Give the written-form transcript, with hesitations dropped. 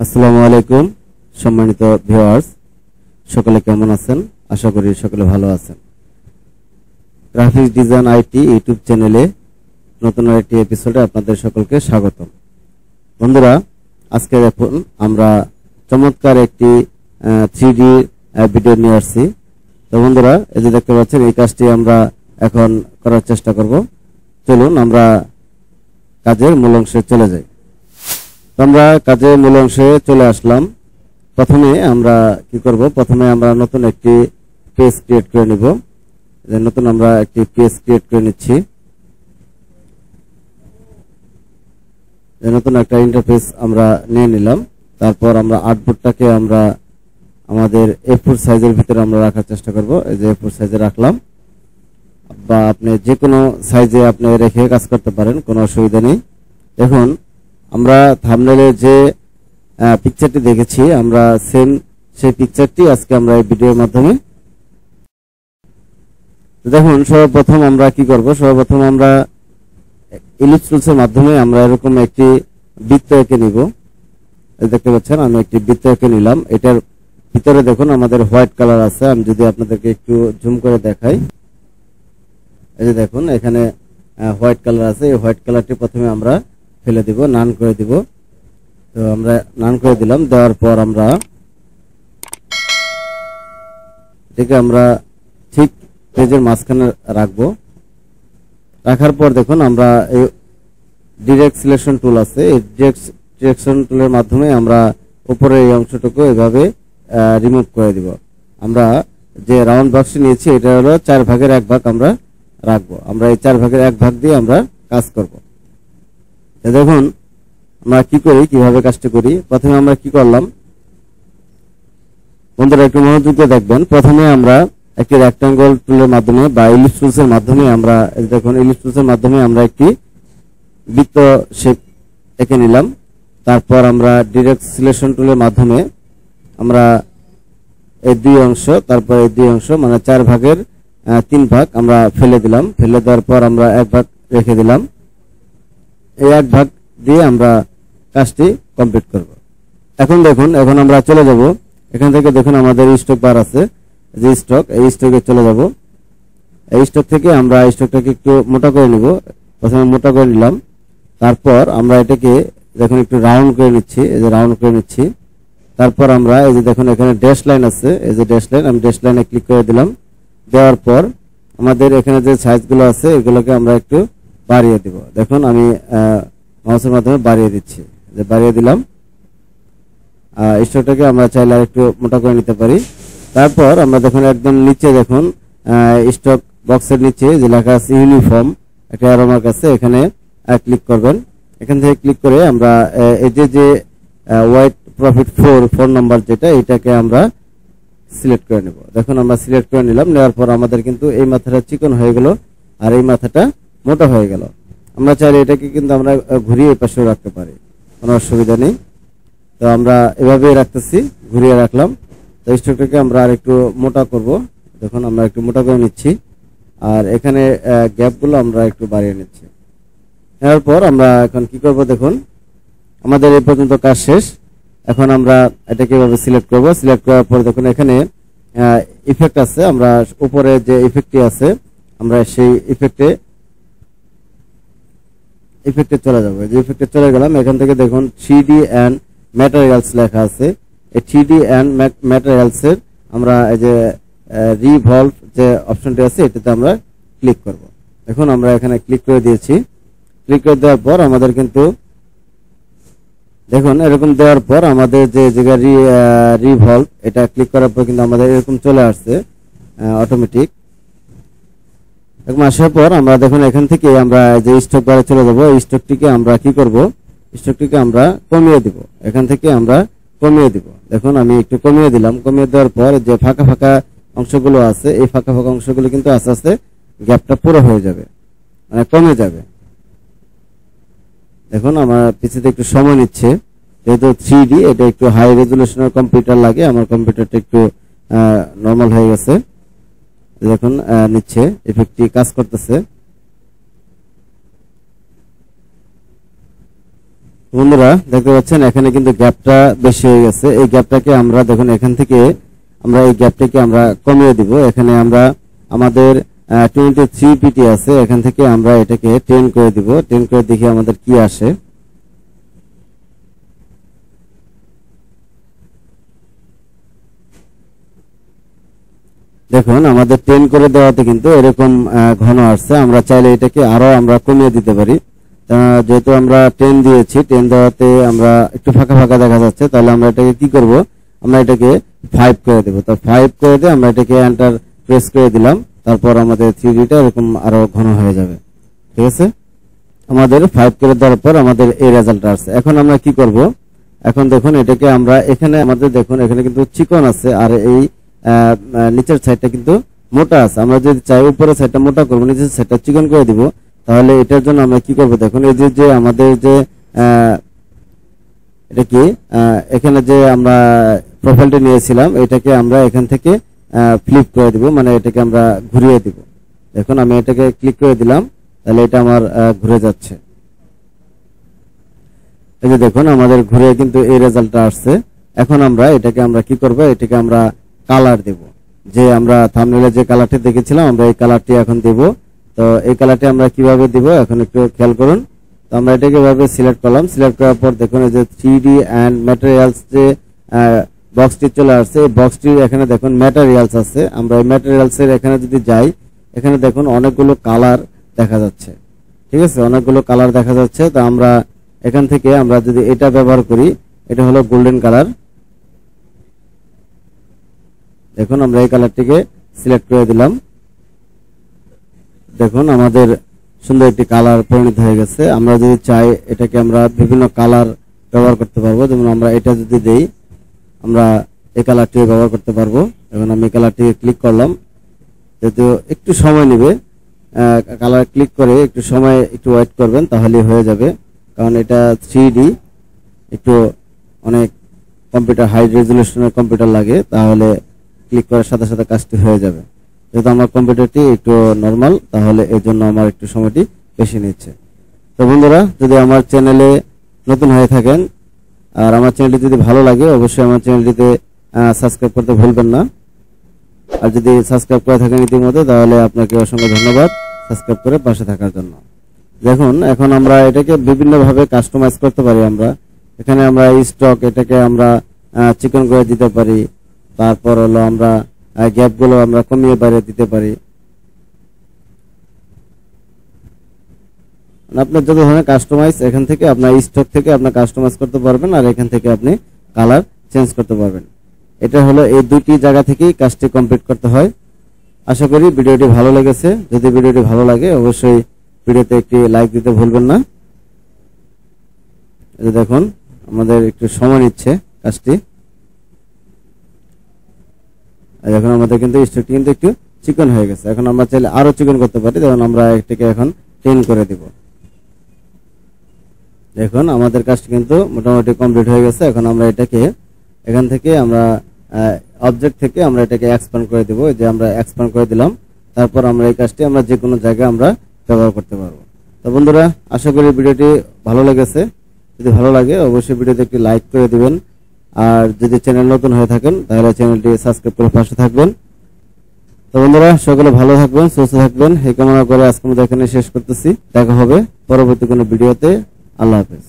আসসালামু আলাইকুম সম্মানিত ভিউয়ার্স, সকলে কেমন আছেন? আশা করি সকলে ভালো আছেন। গ্রাফিক্স ডিজাইন আইটি ইউটিউব চ্যানেলে নতুন একটি এপিসোডে আপনাদের সকলকে স্বাগতম। বন্ধুরা, আজকে দেখুন আমরা চমৎকার একটি 3D ভিডিও নিয়ে আসছি। তো বন্ধুরা, এই যে দেখতে পাচ্ছেন, এই কাজটি আমরা এখন করার চেষ্টা করব। চলুন আমরা কাজের মূল অংশে চলে যাই। আমরা কাজের মূল অংশে চলে আসলাম। প্রথমে আমরা কি করব? প্রথমে আমরা নতুন একটি পেজ ক্রিয়েট করে নিব। নতুন আমরা একটি পেজ ক্রিয়েট করে নিচ্ছি। নতুন একটা ইন্টারফেস আমরা নিয়ে নিলাম। তারপর আমরা আর্টবোর্ডটাকে আমরা আমাদের A4 সাইজের ভিতরে আমরা রাখার চেষ্টা করব। এই যে A4 সাইজে রাখলাম, বা আপনি যে কোনো সাইজে আপনি রেখে কাজ করতে পারেন, কোনো অসুবিধা নেই। দেখুন, আমরা থাম্বনেলে যে পিকচারটি দেখেছি, আমরা সেম সেই পিকচারটি আজকে আমরা এই ভিডিওর মাধ্যমে দেখুন। সর্বপ্রথম আমরা কি করব? সর্বপ্রথম আমরা ইলিপস টুলসের মাধ্যমে আমরা এরকম একটি বৃত্ত এঁকে নিব। দেখতে পাচ্ছেন, আমি একটি বৃত্ত এঁকে নিলাম। এটার ভিতরে দেখুন আমাদের হোয়াইট কালার আছে। আমি যদি আপনাদেরকে একটু জুম করে দেখাই, এই যে দেখুন এখানে হোয়াইট কালার আছে। এই হোয়াইট কালারটি প্রথমে আমরা ফেলে দিব, নান করে দিব। তো আমরা নান করে দিলাম। দেওয়ার পর আমরা এটাকে আমরা ঠিক পেজের মাঝখানে রাখবো। রাখার পর দেখুন আমরা এই ডিরেক্ট সিলেকশন টুল আছে, এই ডিরেক্ট সিলেকশন টুলের মাধ্যমে আমরা উপরে এই অংশটুকু এভাবে রিমুভ করে দিব। আমরা যে রাউন্ড বক্সটি নিয়েছি, এটা হলো 4 ভাগের 1 ভাগ আমরা রাখবো। আমরা এই 4 ভাগের 1 ভাগ দিয়ে আমরা কাজ করব। দেখুন আমরা কি করি, কিভাবে কাজটি করি। প্রথমে আমরা কি করলাম, বন্ধুরা একটু মনোযোগ দিয়ে দেখবেন। প্রথমে আমরা একটি রেক্টাঙ্গল টুলের মাধ্যমে বা ইলিপস টুলসের মাধ্যমে আমরা দেখুন ইলিপস টুলসের মাধ্যমে আমরা একটি বৃত্ত শেপ এঁকে নিলাম। তারপর আমরা ডিরেক্ট সিলেকশন টুলের মাধ্যমে আমরা এই দুই অংশ, তারপর এই দুই অংশ মানে 4 ভাগের 3 ভাগ আমরা ফেলে দিলাম। ফেলে দেওয়ার পর আমরা 1 ভাগ রেখে দিলাম। এই 1 ভাগ দিয়ে আমরা কাজটি কমপ্লিট করব। এখন দেখুন, এখন আমরা চলে যাব। এখান থেকে দেখুন আমাদের স্টক বার আছে, যে স্টক, এই স্টকে চলে যাব। এই স্টক থেকে আমরা স্টকটাকে একটু মোটা করে নিব। প্রথমে মোটা করে নিলাম। তারপর আমরা এটাকে দেখুন একটু রাউন্ড করে নিচ্ছি, এই যে রাউন্ড করে নিচ্ছি। তারপর আমরা এই যে দেখুন এখানে ড্যাশ লাইন আছে, এই যে ড্যাশ লাইন, আমি ড্যাশ লাইনে ক্লিক করে দিলাম। দেওয়ার পর আমাদের এখানে যে সাইজগুলো আছে এগুলোকে আমরা একটু বাড়িয়ে দিব। দেখুন আমি মাউসের মাধ্যমে বাড়িয়ে দিচ্ছি, যে বাড়িয়ে দিলাম। স্টকটাকে আমরা চাইলে একটু মোটা করে নিতে পারি। তারপর আমরা দেখুন একদম নিচে দেখুন স্টক বক্সের নিচে যে লেখা আছে ইউনিফর্ম, একটা অ্যারো মার্ক আছে, এখানে ক্লিক করবেন। এখান থেকে ক্লিক করে আমরা এই যে হোয়াইট প্রফিট 4 নাম্বার যেটা, এটাকে আমরা সিলেক্ট করে নেব। দেখুন আমরা সিলেক্ট করে নিলাম। নেওয়ার পর আমাদের কিন্তু এই মাথাটা চিকন হয়ে গেল আর এই মাথাটা মোটা হয়ে গেল। আমরা চাইলে এটাকে কিন্তু আমরা ঘুরিয়ে এই পাশেও রাখতে পারি, কোনো অসুবিধা নেই। তো আমরা এভাবেই রাখতেছি, ঘুরিয়ে রাখলাম। তো স্টকটাকে আমরা আর একটু মোটা করব। দেখুন আমরা একটু মোটা করে নিচ্ছি, আর এখানে গ্যাপগুলো আমরা একটু বাড়িয়ে নিচ্ছি। নেওয়ার পর আমরা এখন কি করব, দেখুন আমাদের এই পর্যন্ত কাজ শেষ। এখন আমরা এটাকে এভাবে সিলেক্ট করব। সিলেক্ট করার পর দেখুন এখানে ইফেক্ট আছে, আমরা উপরে যে ইফেক্টটি আছে আমরা সেই ইফেক্টে চলে যাব। যে ইফেক্টে চলে গেলাম, এখান থেকে দেখুন 3D এন্ড ম্যাটেরিয়ালস লেখা আছে। এই 3D এন্ড ম্যাটেরিয়ালস এর আমরা এই যে রিভলভ যে অপশনটি আছে এটাতে আমরা ক্লিক করব। এখন আমরা এখানে ক্লিক করে দিয়েছি। ক্লিক করে দেওয়ার পর আমাদের কিন্তু দেখুন এরকম দেওয়ার পর আমাদের যে জায়গা রিভলভ, এটা ক্লিক করার পর কিন্তু আমাদের এরকম চলে আসছে অটোমেটিক। এরকম আসার পর আমরা দেখুন এখান থেকে আমরা যে স্টক বারে চলে যাব। এই স্টকটিকে আমরা কি করব, স্টকটিকে আমরা কমিয়ে দিব। এখান থেকে আমরা কমিয়ে দিব। দেখুন আমি একটু কমিয়ে দিলাম। কমিয়ে দেওয়ার পর যে ফাঁকা ফাঁকা অংশগুলো আছে, এই ফাঁকা ফাঁকা অংশগুলো কিন্তু আস্তে আস্তে গ্যাপটা পুরো হয়ে যাবে, মানে কমে যাবে। দেখুন আমার পিছিয়ে একটু সময় নিচ্ছে, যেহেতু 3D, এটা একটু হাই রেজুলেশনের কম্পিউটার লাগে। আমার কম্পিউটারটা একটু নর্মাল হয়ে গেছে। দেখুন নিচ্ছে, ইফেক্টটি কাজ করতেছে। বন্ধুরা দেখতে পাচ্ছেন এখানে কিন্তু গ্যাপটা বেশি হয়ে গেছে। এই গ্যাপটাকে আমরা দেখুন এখান থেকে আমরা এই গ্যাপটাকে আমরা কমিয়ে দিব। এখানে আমরা আমাদের 23 পিটি আছে, এখান থেকে আমরা এটাকে 10 করে দিব। 10 করে দেখি আমাদের কি আসে। দেখুন আমাদের 10 করে দেওয়াতে কিন্তু এরকম ঘন আসছে। আমরা চাইলে এটাকে আরো আমরা কমিয়ে দিতে পারি। যেহেতু আমরা 10 দিয়েছি, 10 দেওয়াতে আমরা একটু ফাঁকা ফাঁকা দেখা যাচ্ছে, তাহলে আমরা এটাকে কি করব, আমরা এটাকে 5 করে দেব। তো 5 করে দিয়ে আমরা এটাকে এন্টার প্রেস করে দিলাম। তারপর আমাদের 3Dটা এরকম আরো ঘন হয়ে যাবে। ঠিক আছে, আমাদের 5 করে দেওয়ার পর আমাদের এই রেজাল্ট আসছে। এখন আমরা কি করব, এখন দেখুন এটাকে আমরা এখানে আমাদের দেখুন এখানে কিন্তু চিকন আছে, আর এই নিচের সাইডটা কিন্তু মোটা আছে। আমরা যদি চাই উপরের সাইডটা মোটা করব, নিচের সাইডটা চিকন করে দিব, তাহলে এটার জন্য আমরা কি করব, দেখুন এই যে আমাদের যে এটা কি এখানে যে আমরা প্রোফাইলটা নিয়েছিলাম, এটাকে আমরা এখান থেকে ফ্লিপ করে দিব, মানে এটাকে আমরা ঘুরিয়ে দিব। দেখুন আমি এটাকে ক্লিক করে দিলাম, তাহলে এটা আমার ঘুরে যাচ্ছে। এই যে দেখুন আমাদের ঘুরে কিন্তু এই রেজাল্টটা আসছে। এখন আমরা এটাকে আমরা কি করব, এটাকে আমরা কালার দেব। যে আমরা থাম্বনেলে যে কালারটি দেখেছিলাম, আমরা এই কালারটি এখন দেব। তো এই কালারটি আমরা কিভাবে দিব এখন একটু খেয়াল করুন। তো আমরা এটাকে এভাবে সিলেক্ট করলাম। সিলেক্ট করার পর দেখুন এই যে 3D এন্ড ম্যাটেরিয়ালস যে বক্সটি চলে আসছে, এই বক্সটির এখানে দেখুন ম্যাটেরিয়ালস আছে। আমরা এই ম্যাটেরিয়ালস এর এখানে যদি যাই, এখানে দেখুন অনেকগুলো কালার দেখা যাচ্ছে। ঠিক আছে, অনেকগুলো কালার দেখা যাচ্ছে। তো আমরা এখান থেকে আমরা যদি এটা ব্যবহার করি, এটা হলো গোল্ডেন কালার। দেখুন আমরা এই কালারটিকে সিলেক্ট করে দিলাম। দেখুন আমাদের সুন্দর একটি কালার পরিণত হয়ে গেছে। আমরা যদি চাই এটাকে আমরা বিভিন্ন কালার ব্যবহার করতে পারবো। যেমন আমরা এটা যদি দেই, আমরা এই কালারটি ব্যবহার করতে পারবো। এখন আমি এই কালারটি ক্লিক করলাম, যেহেতু একটু সময় নেবে, কালার ক্লিক করে একটু সময় একটু ওয়েট করবেন, তাহলে হয়ে যাবে। কারণ এটা 3D, একটু অনেক কম্পিউটার হাই রেজলিউশনের কম্পিউটার লাগে, তাহলে ক্লিক করার সাথে সাথে কাজটি হয়ে যাবে। যেহেতু আমার কম্পিউটারটি একটু নরমাল, তাহলে এর জন্য আমার একটু সময়টি বেশি নিচ্ছে। তো বন্ধুরা, যদি আমার চ্যানেলে নতুন হয়ে থাকেন আর আমার চ্যানেলটি যদি ভালো লাগে, অবশ্যই আমার চ্যানেলটিতে সাবস্ক্রাইব করতে ভুলবেন না। আর যদি সাবস্ক্রাইব করে থাকেন ইতিমধ্যে, তাহলে আপনাকে অসংখ্য ধন্যবাদ সাবস্ক্রাইব করে পাশে থাকার জন্য। দেখুন এখন আমরা এটাকে বিভিন্ন ভাবে কাস্টমাইজ করতে পারি। আমরা এখানে আমরা স্টক এটাকে আমরা চিকন করে দিতে পারি। তারপর হলো আমরা গ্যাপগুলো আমরা কমিয়ে বাড়িয়ে দিতে পারি। আপনার যত ধরনের কাস্টমাইজ এখান থেকে আপনার স্টক থেকে আপনি কাস্টমাইজ করতে পারবেন, আর এখান থেকে আপনি কালার চেঞ্জ করতে পারবেন। এটা হলো এই দুটি জায়গা থেকেই কাজটি কমপ্লিট করতে হয়। আশা করি ভিডিওটি ভালো লেগেছে। যদি ভিডিওটি ভালো লাগে, অবশ্যই ভিডিওতে একটি লাইক দিতে ভুলবেন না। এই দেখুন আমাদের একটু সময় নিচ্ছে কাজটি। এখন আমাদের কিন্তু স্টকটি কিন্তু একটু চিকন হয়ে গেছে। এখন আমরা চাইলে আরো চিকন করতে পারি। যেমন আমরা এটাকে এখন 10 করে দিব। দেখুন আমাদের কাজটি কিন্তু মোটামুটি কমপ্লিট হয়ে গেছে। এখন আমরা এটাকে এখান থেকে আমরা অবজেক্ট থেকে আমরা এটাকে এক্সপ্যান্ড করে দিব। যে আমরা এক্সপ্যান্ড করে দিলাম, তারপর আমরা এই কাজটি আমরা যে কোনো জায়গায় আমরা ব্যবহার করতে পারবো। তো বন্ধুরা, আশা করি ভিডিওটি ভালো লেগেছে। যদি ভালো লাগে, অবশ্যই ভিডিওতে একটি লাইক করে দিবেন। আর যদি চ্যানেল নতুন হয়ে থাকেন, তাহলে চ্যানেলটি সাবস্ক্রাইব করে পাশে থাকবেন। তো বন্ধুরা, সকলে ভালো থাকবেন, সুস্থ থাকবেন, এই কামনা করে আজকে আমরা এখানে শেষ করতেছি। দেখা হবে পরবর্তী কোনো ভিডিওতে। আল্লাহ হাফেজ।